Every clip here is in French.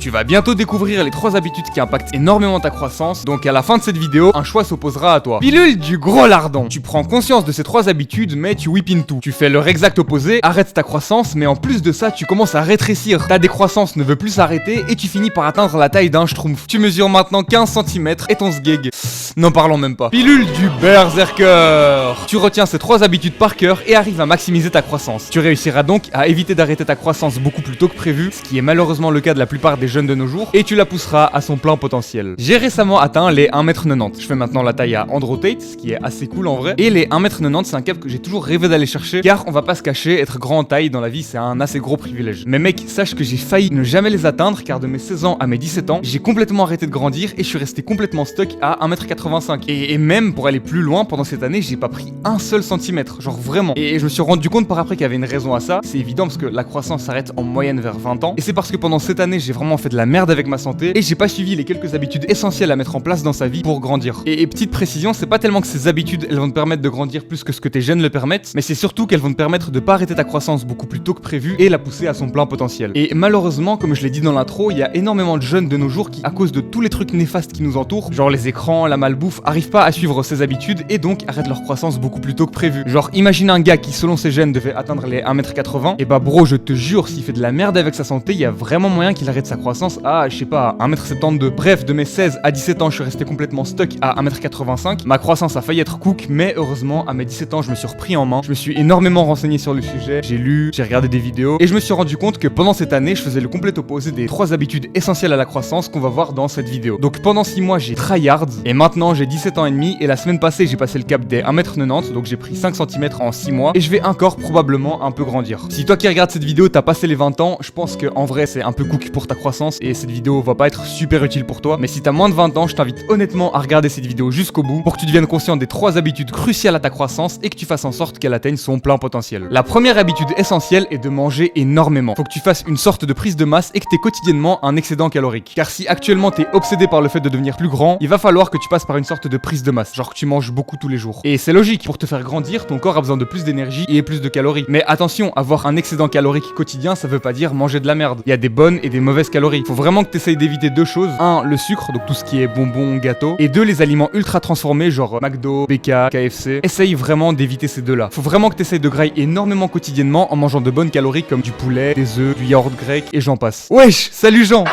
Tu vas bientôt découvrir les 3 habitudes qui impactent énormément ta croissance, donc à la fin de cette vidéo, un choix s'opposera à toi. Pilule du gros lardon. Tu prends conscience de ces 3 habitudes, mais tu whippines tout. Tu fais leur exact opposé, arrête ta croissance, mais en plus de ça, tu commences à rétrécir. Ta décroissance ne veut plus s'arrêter et tu finis par atteindre la taille d'un schtroumpf. Tu mesures maintenant 15 cm et ton sgeg. N'en parlons même pas. Pilule du berserker. Tu retiens ces 3 habitudes par cœur et arrives à maximiser ta croissance. Tu réussiras donc à éviter d'arrêter ta croissance beaucoup plus tôt que prévu, ce qui est malheureusement le cas de la plupart des jeunes de nos jours, et tu la pousseras à son plein potentiel. J'ai récemment atteint les 1m90. Je fais maintenant la taille à Andrew Tate, ce qui est assez cool en vrai. Et les 1m90, c'est un cap que j'ai toujours rêvé d'aller chercher, car on va pas se cacher, être grand en taille dans la vie, c'est un assez gros privilège. Mais mec, sache que j'ai failli ne jamais les atteindre, car de mes 16 ans à mes 17 ans, j'ai complètement arrêté de grandir et je suis resté complètement stuck à 1m85. Et même pour aller plus loin, pendant cette année, j'ai pas pris un seul centimètre, genre vraiment. Et je me suis rendu compte par après qu'il y avait une raison à ça. C'est évident parce que la croissance s'arrête en moyenne vers 20 ans. Et c'est parce que pendant cette année, j'ai vraiment fait de la merde avec ma santé et j'ai pas suivi les quelques habitudes essentielles à mettre en place dans sa vie pour grandir. Et petite précision, c'est pas tellement que ces habitudes, elles vont te permettre de grandir plus que ce que tes gènes le permettent, mais c'est surtout qu'elles vont te permettre de pas arrêter ta croissance beaucoup plus tôt que prévu et la pousser à son plein potentiel. Et malheureusement, comme je l'ai dit dans l'intro, il y a énormément de jeunes de nos jours qui, à cause de tous les trucs néfastes qui nous entourent, genre les écrans, la malbouffe, arrivent pas à suivre ces habitudes et donc arrêtent leur croissance beaucoup plus tôt que prévu. Genre imagine un gars qui selon ses gènes devait atteindre les 1m80, et bah bro, je te jure, s'il fait de la merde avec sa santé, il y a vraiment moyen qu'il arrête sa croissance à, je sais pas, 1m72. Bref, de mes 16 à 17 ans, je suis resté complètement stuck à 1m85. Ma croissance a failli être cook, mais heureusement, à mes 17 ans, je me suis repris en main. Je me suis énormément renseigné sur le sujet, j'ai lu, j'ai regardé des vidéos, et je me suis rendu compte que pendant cette année, je faisais le complet opposé des 3 habitudes essentielles à la croissance qu'on va voir dans cette vidéo. Donc pendant 6 mois, j'ai tryhard, et maintenant j'ai 17 ans et demi, et la semaine passée, j'ai passé le cap des 1m90, donc j'ai pris 5 cm en 6 mois, et je vais encore probablement un peu grandir. Si toi qui regardes cette vidéo, t'as passé les 20 ans, je pense que en vrai c'est un peu cook pour ta croissance, et cette vidéo va pas être super utile pour toi, mais si t'as moins de 20 ans, je t'invite honnêtement à regarder cette vidéo jusqu'au bout, pour que tu deviennes conscient des 3 habitudes cruciales à ta croissance, et que tu fasses en sorte qu'elle atteigne son plein potentiel. La première habitude essentielle est de manger énormément. Faut que tu fasses une sorte de prise de masse et que t'aies quotidiennement un excédent calorique. Car si actuellement t'es obsédé par le fait de devenir plus grand, il va falloir que tu passes par une sorte de prise de masse, genre que tu manges beaucoup tous les jours. Et c'est logique, pour te faire grandir, ton corps a besoin de plus d'énergie et plus de calories. Mais attention, avoir un excédent calorique quotidien, ça veut pas dire manger de la merde. Il y a des bonnes et des mauvaises calories. Faut vraiment que t'essayes d'éviter 2 choses. 1, le sucre, donc tout ce qui est bonbons, gâteaux. Et 2, les aliments ultra transformés, genre McDo, BK, KFC. Essaye vraiment d'éviter ces 2-là. Faut vraiment que t'essayes de grailler énormément quotidiennement en mangeant de bonnes calories comme du poulet, des œufs, du yaourt grec et j'en passe. Wesh, salut Jean!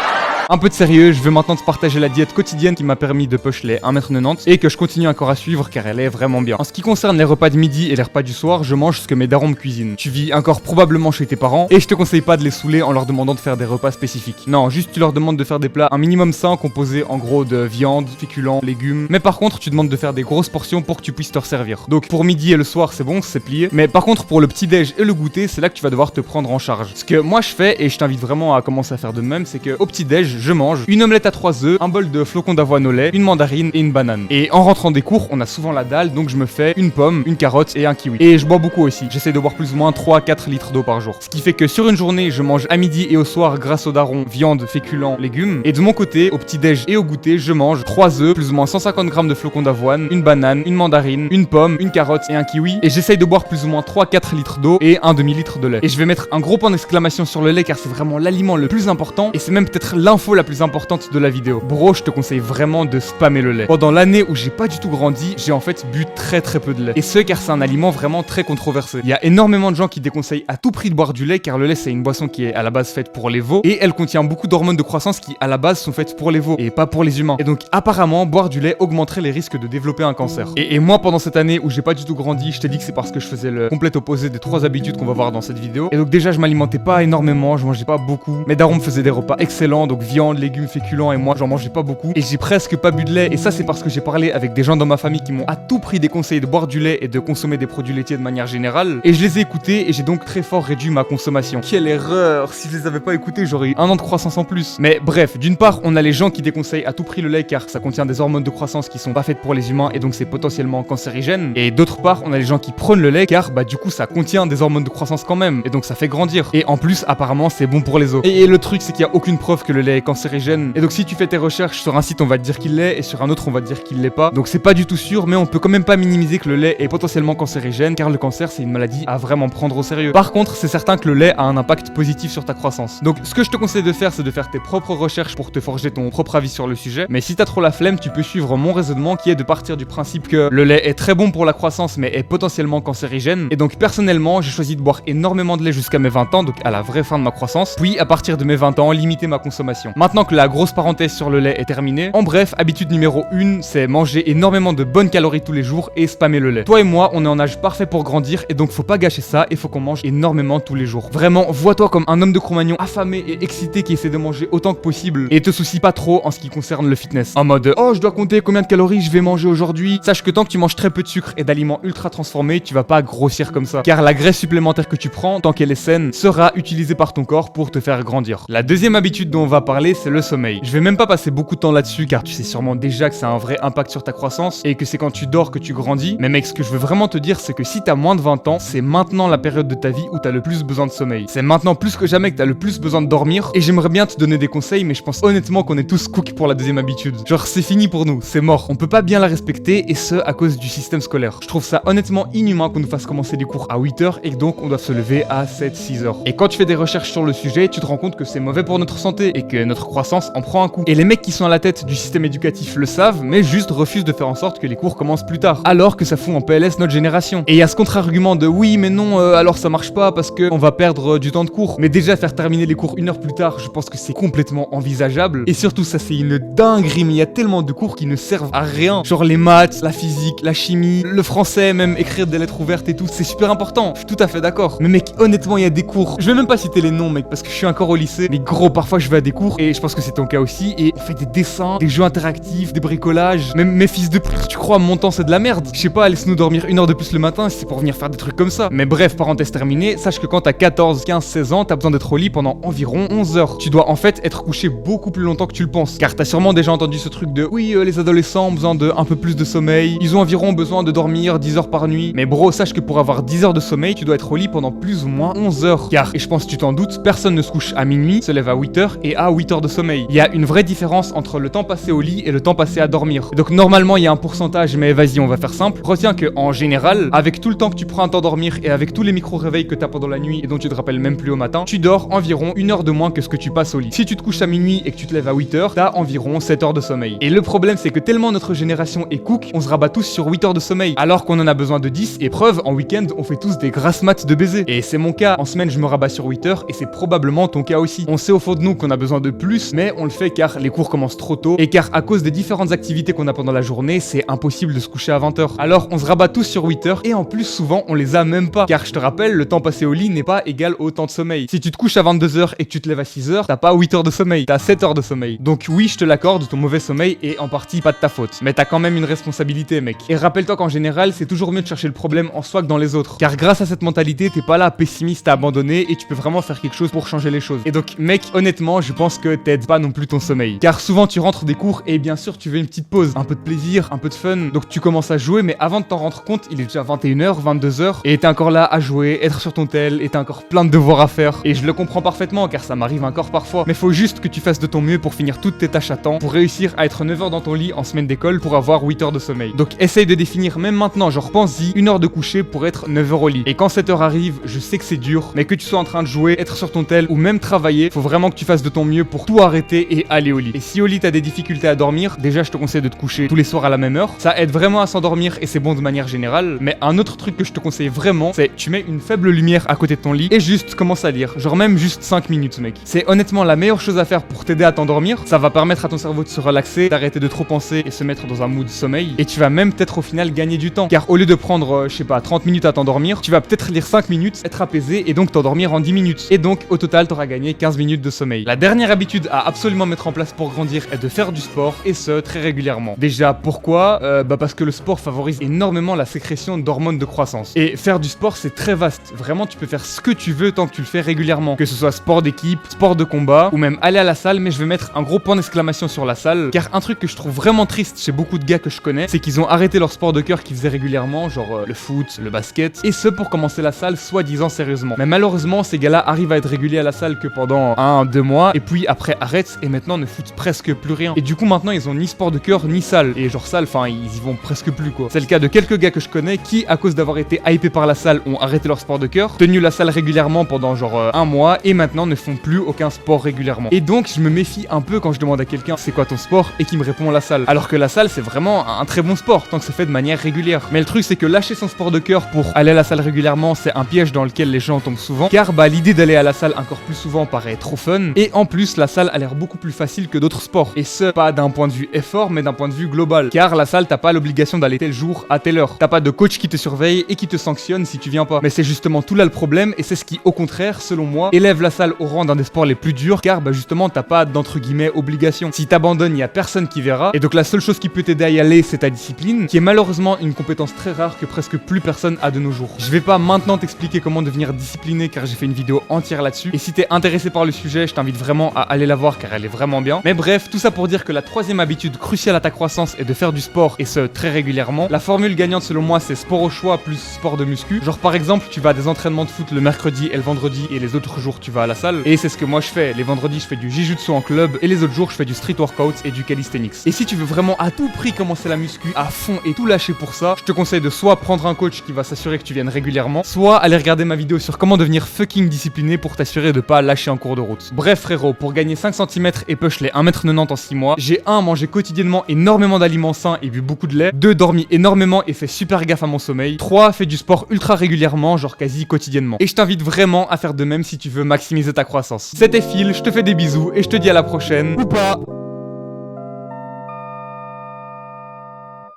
Un peu de sérieux, je vais maintenant te partager la diète quotidienne qui m'a permis de push les 1m90 et que je continue encore à suivre car elle est vraiment bien. En ce qui concerne les repas de midi et les repas du soir, je mange ce que mes darons me cuisinent. Tu vis encore probablement chez tes parents et je te conseille pas de les saouler en leur demandant de faire des repas spécifiques. Non, juste tu leur demandes de faire des plats un minimum sain composés en gros de viande, féculents, légumes. Mais par contre, tu demandes de faire des grosses portions pour que tu puisses te resservir. Donc pour midi et le soir, c'est bon, c'est plié. Mais par contre, pour le petit déj et le goûter, c'est là que tu vas devoir te prendre en charge. Ce que moi je fais et je t'invite vraiment à commencer à faire de même, c'est que au petit déj, je mange une omelette à 3 œufs, un bol de flocons d'avoine au lait, une mandarine et une banane. Et en rentrant des cours, on a souvent la dalle, donc je me fais une pomme, une carotte et un kiwi. Et je bois beaucoup aussi. J'essaie de boire plus ou moins 3-4 litres d'eau par jour. Ce qui fait que sur une journée, je mange à midi et au soir grâce au daron, viande, féculents, légumes. Et de mon côté, au petit déj et au goûter, je mange 3 œufs, plus ou moins 150 grammes de flocons d'avoine, une banane, une mandarine, une pomme, une carotte et un kiwi. Et j'essaye de boire plus ou moins 3-4 litres d'eau et un demi-litre de lait. Et je vais mettre un gros point d'exclamation sur le lait car c'est vraiment l'aliment le plus important et c'est même peut-être l'info la plus importante de la vidéo. Bro, je te conseille vraiment de spammer le lait. Pendant l'année où j'ai pas du tout grandi, j'ai en fait bu très peu de lait. Et ce car c'est un aliment vraiment très controversé. Il y a énormément de gens qui déconseillent à tout prix de boire du lait car le lait c'est une boisson qui est à la base faite pour les veaux et elle contient beaucoup d'hormones de croissance qui à la base sont faites pour les veaux et pas pour les humains. Et donc apparemment boire du lait augmenterait les risques de développer un cancer. Et moi pendant cette année où j'ai pas du tout grandi, je t'ai dit que c'est parce que je faisais le complet opposé des 3 habitudes qu'on va voir dans cette vidéo. Et donc déjà je m'alimentais pas énormément, je mangeais pas beaucoup. Mes darons me faisaient des repas excellents, donc viande, légumes, féculents et moi j'en mangeais pas beaucoup et j'ai presque pas bu de lait et ça c'est parce que j'ai parlé avec des gens dans ma famille qui m'ont à tout prix déconseillé de boire du lait et de consommer des produits laitiers de manière générale et je les ai écoutés et j'ai donc très fort réduit ma consommation. Quelle erreur! Si je les avais pas écoutés j'aurais eu 1 an de croissance en plus. Mais bref, d'une part on a les gens qui déconseillent à tout prix le lait car ça contient des hormones de croissance qui sont pas faites pour les humains et donc c'est potentiellement cancérigène et d'autre part on a les gens qui prônent le lait car bah du coup ça contient des hormones de croissance quand même et donc ça fait grandir et en plus apparemment c'est bon pour les os. Et le truc c'est qu'il y a aucune preuve que le lait est cancérigène. Et donc si tu fais tes recherches sur un site on va te dire qu'il l'est et sur un autre on va te dire qu'il l'est pas. Donc c'est pas du tout sûr, mais on peut quand même pas minimiser que le lait est potentiellement cancérigène car le cancer c'est une maladie à vraiment prendre au sérieux. Par contre c'est certain que le lait a un impact positif sur ta croissance. Donc ce que je te conseille de faire c'est de faire tes propres recherches pour te forger ton propre avis sur le sujet. Mais si t'as trop la flemme tu peux suivre mon raisonnement qui est de partir du principe que le lait est très bon pour la croissance mais est potentiellement cancérigène. Et donc personnellement j'ai choisi de boire énormément de lait jusqu'à mes 20 ans, donc à la vraie fin de ma croissance, puis à partir de mes 20 ans limiter ma consommation. Maintenant que la grosse parenthèse sur le lait est terminée, en bref, habitude numéro 1, c'est manger énormément de bonnes calories tous les jours et spammer le lait. Toi et moi, on est en âge parfait pour grandir et donc faut pas gâcher ça et faut qu'on mange énormément tous les jours. Vraiment, vois-toi comme un homme de Cro-Magnon affamé et excité qui essaie de manger autant que possible et te soucie pas trop en ce qui concerne le fitness. En mode, oh je dois compter combien de calories je vais manger aujourd'hui. Sache que tant que tu manges très peu de sucre et d'aliments ultra transformés, tu vas pas grossir comme ça. Car la graisse supplémentaire que tu prends, tant qu'elle est saine, sera utilisée par ton corps pour te faire grandir. La deuxième habitude dont on va parler, c'est le sommeil. Je vais même pas passer beaucoup de temps là-dessus car tu sais sûrement déjà que ça a un vrai impact sur ta croissance et que c'est quand tu dors que tu grandis. Mais mec, ce que je veux vraiment te dire, c'est que si t'as moins de 20 ans, c'est maintenant la période de ta vie où t'as le plus besoin de sommeil. C'est maintenant plus que jamais que t'as le plus besoin de dormir et j'aimerais bien te donner des conseils, mais je pense honnêtement qu'on est tous cook pour la deuxième habitude. Genre c'est fini pour nous, c'est mort. On peut pas bien la respecter et ce à cause du système scolaire. Je trouve ça honnêtement inhumain qu'on nous fasse commencer les cours à 8h et que donc on doit se lever à 7-6h. Et quand tu fais des recherches sur le sujet, tu te rends compte que c'est mauvais pour notre santé et que notre croissance en prend un coup. Et les mecs qui sont à la tête du système éducatif le savent, mais juste refusent de faire en sorte que les cours commencent plus tard. Alors que ça fout en PLS notre génération. Et il y a ce contre-argument de oui mais non, alors ça marche pas parce que on va perdre du temps de cours. Mais déjà faire terminer les cours 1 heure plus tard, je pense que c'est complètement envisageable. Et surtout ça c'est une dinguerie, mais il y a tellement de cours qui ne servent à rien. Genre les maths, la physique, la chimie, le français, même écrire des lettres ouvertes et tout, c'est super important. Je suis tout à fait d'accord. Mais mec, honnêtement, il y a des cours. Je vais même pas citer les noms, mec, parce que je suis encore au lycée. Mais gros, parfois je vais à des cours et je pense que c'est ton cas aussi. Et on fait des dessins, des jeux interactifs, des bricolages. Même mes fils de pute, tu crois, mon temps c'est de la merde. Je sais pas, laisse-nous dormir 1 heure de plus le matin si c'est pour venir faire des trucs comme ça. Mais bref, parenthèse terminée, sache que quand t'as 14, 15, 16 ans, t'as besoin d'être au lit pendant environ 11 heures. Tu dois en fait être couché beaucoup plus longtemps que tu le penses. Car t'as sûrement déjà entendu ce truc de oui, les adolescents ont besoin de un peu plus de sommeil. Ils ont environ besoin de dormir 10 heures par nuit. Mais bro, sache que pour avoir 10 heures de sommeil, tu dois être au lit pendant plus ou moins 11 heures. Car, et je pense que tu t'en doutes, personne ne se couche à minuit, se lève à 8 heures et a 8 heures de sommeil. Il y a une vraie différence entre le temps passé au lit et le temps passé à dormir. Et donc normalement, il y a un pourcentage, mais vas-y, on va faire simple. Retiens que en général, avec tout le temps que tu prends à t'endormir et avec tous les micro-réveils que t'as pendant la nuit et dont tu te rappelles même plus au matin, tu dors environ 1 heure de moins que ce que tu passes au lit. Si tu te couches à minuit et que tu te lèves à 8 heures, t'as environ 7 heures de sommeil. Et le problème, c'est que tellement notre génération est cook, on se rabat tous sur 8 heures de sommeil, alors qu'on en a besoin de 10, et preuve, en week-end, on fait tous des grasses maths de baiser. Et c'est mon cas, en semaine je me rabats sur 8 heures, et c'est probablement ton cas aussi. On sait au fond de nous qu'on a besoin de plus, mais on le fait car les cours commencent trop tôt, et car à cause des différentes activités qu'on a pendant la journée, c'est impossible de se coucher à 20 heures. Alors on se rabat tous sur 8 heures, et en plus souvent on les a même pas, car je te rappelle, le temps passé au lit n'est pas égal au temps de sommeil. Si tu te couches à 22 heures et que tu te lèves à 6 heures, t'as pas 8 heures de sommeil, t'as 7 heures de sommeil. Donc oui, je te l'accorde, ton mauvais sommeil est en partie pas de ta faute, mais t'as quand même une responsabilité, mec. Et rappelle-toi qu'en général, c'est toujours mieux de chercher le problème en soi que dans les autres, car grâce à cette mentalité, t'es pas là pessimiste à abandonner et tu peux vraiment faire quelque chose pour changer les choses. Et donc mec, honnêtement, je pense que t'aides pas non plus ton sommeil, car souvent tu rentres des cours et bien sûr tu veux une petite pause, un peu de plaisir, un peu de fun, donc tu commences à jouer, mais avant de t'en rendre compte, il est déjà 21h, 22h, et t'es encore là à jouer, être sur ton tel, et t'as encore plein de devoirs à faire, et je le comprends parfaitement car ça m'arrive encore parfois, mais faut juste que tu fasses de ton mieux pour finir toutes tes tâches à temps, pour réussir à être 9 heures dans ton lit en semaine d'école pour avoir 8 heures de sommeil. Donc essaye de définir même maintenant, genre pense-y, 1 heure de coucher pour être 9 heures au lit. Et quand cette heure arrive, je sais que c'est dur, mais que tu sois en train de jouer, être sur ton tel ou même travailler, faut vraiment que tu fasses de ton mieux pour tout arrêter et aller au lit. Et si au lit t'as des difficultés à dormir, déjà je te conseille de te coucher tous les soirs à la même heure. Ça aide vraiment à s'endormir et c'est bon de manière générale. Mais un autre truc que je te conseille vraiment, c'est tu mets une faible lumière à côté de ton lit et juste commence à lire. Genre même juste 5 minutes mec. C'est honnêtement la meilleure chose à faire pour t'aider à t'endormir. Ça va permettre à ton cerveau de se relaxer, d'arrêter de trop penser et se mettre dans un mood sommeil. Et tu vas même peut-être au final gagner du temps. Car au lieu de prendre, je sais pas, 30 minutes à t'endormir, tu vas peut-être lire 5 minutes, être apaisé et donc t'endormir en 10 minutes. Et donc au total t'auras gagné 15 minutes de sommeil. La dernière habitude à absolument mettre en place pour grandir est de faire du sport et ce très régulièrement. Déjà pourquoi parce que le sport favorise énormément la sécrétion d'hormones de croissance. Et faire du sport c'est très vaste. Vraiment tu peux faire ce que tu veux tant que tu le fais régulièrement. Que ce soit sport d'équipe, sport de combat ou même aller à la salle, mais je vais mettre un gros point d'exclamation sur la salle. Car un truc que je trouve vraiment triste chez beaucoup de gars que je connais, c'est qu'ils ont arrêté leur sport de cœur qu'ils faisaient régulièrement, genre le foot, le basket, et ce pour commencer la salle soi-disant sérieusement. Mais malheureusement ces gars-là arrivent à être réguliers à la salle que pendant 1-2 mois, et puis après arrêtent et maintenant ne foutent presque plus rien. Et du coup maintenant ils ont ni sport de cœur ni salle. Et genre salle, enfin ils y vont presque plus quoi. C'est le cas de quelques gars que je connais qui, à cause d'avoir été hypés par la salle, ont arrêté leur sport de cœur, tenu la salle régulièrement pendant genre un mois et maintenant ne font plus aucun sport régulièrement. Et donc je me méfie un peu quand je demande à quelqu'un c'est quoi ton sport et qui me répond la salle. Alors que la salle c'est vraiment un très bon sport tant que c'est fait de manière régulière. Mais le truc c'est que lâcher son sport de cœur pour aller à la salle régulièrement, c'est un piège dans lequel les gens tombent souvent, car bah l'idée d'aller à la salle encore plus souvent paraît trop fun, et en plus la salle a l'air beaucoup plus facile que d'autres sports, et ce pas d'un point de vue effort mais d'un point de vue global, car la salle t'as pas l'obligation d'aller tel jour à telle heure, t'as pas de coach qui te surveille et qui te sanctionne si tu viens pas, mais c'est justement tout là le problème, et c'est ce qui au contraire selon moi élève la salle au rang d'un des sports les plus durs, car bah justement t'as pas d'entre guillemets obligation. Si t'abandonnes, y a personne qui verra, et donc la seule chose qui peut t'aider à y aller c'est ta discipline, qui est malheureusement une compétence très rare que presque plus personne a de nos jours. Je vais pas maintenant t'expliquer comment devenir discipliné car j'ai fait une vidéo entière là-dessus, et si t'es intéressé par le sujet, je t'invite vraiment à aller la voir car elle est vraiment bien. Mais bref, tout ça pour dire que la troisième habitude cruciale à ta croissance est de faire du sport, et ce très régulièrement. La formule gagnante selon moi c'est sport au choix plus sport de muscu. Genre par exemple tu vas à des entraînements de foot le mercredi et le vendredi, et les autres jours tu vas à la salle, et c'est ce que moi je fais. Les vendredis je fais du jiu-jitsu en club et les autres jours je fais du street workout et du calisthenics. Et si tu veux vraiment à tout prix commencer la muscu à fond et tout lâcher pour ça, je te conseille de soit prendre un coach qui va s'assurer que tu viennes régulièrement, soit aller regarder ma vidéo sur comment devenir fucking discipliné pour t'assurer de pas lâcher en cours de route. Bref frérot, pour gagner 5 cm et push les 1m90 en 6 mois, j'ai 1. Mangé quotidiennement énormément d'aliments sains et bu beaucoup de lait, 2. Dormi énormément et fait super gaffe à mon sommeil, 3. Fait du sport ultra régulièrement, genre quasi quotidiennement. Et je t'invite vraiment à faire de même si tu veux maximiser ta croissance. C'était Phil, je te fais des bisous et je te dis à la prochaine, ou pas.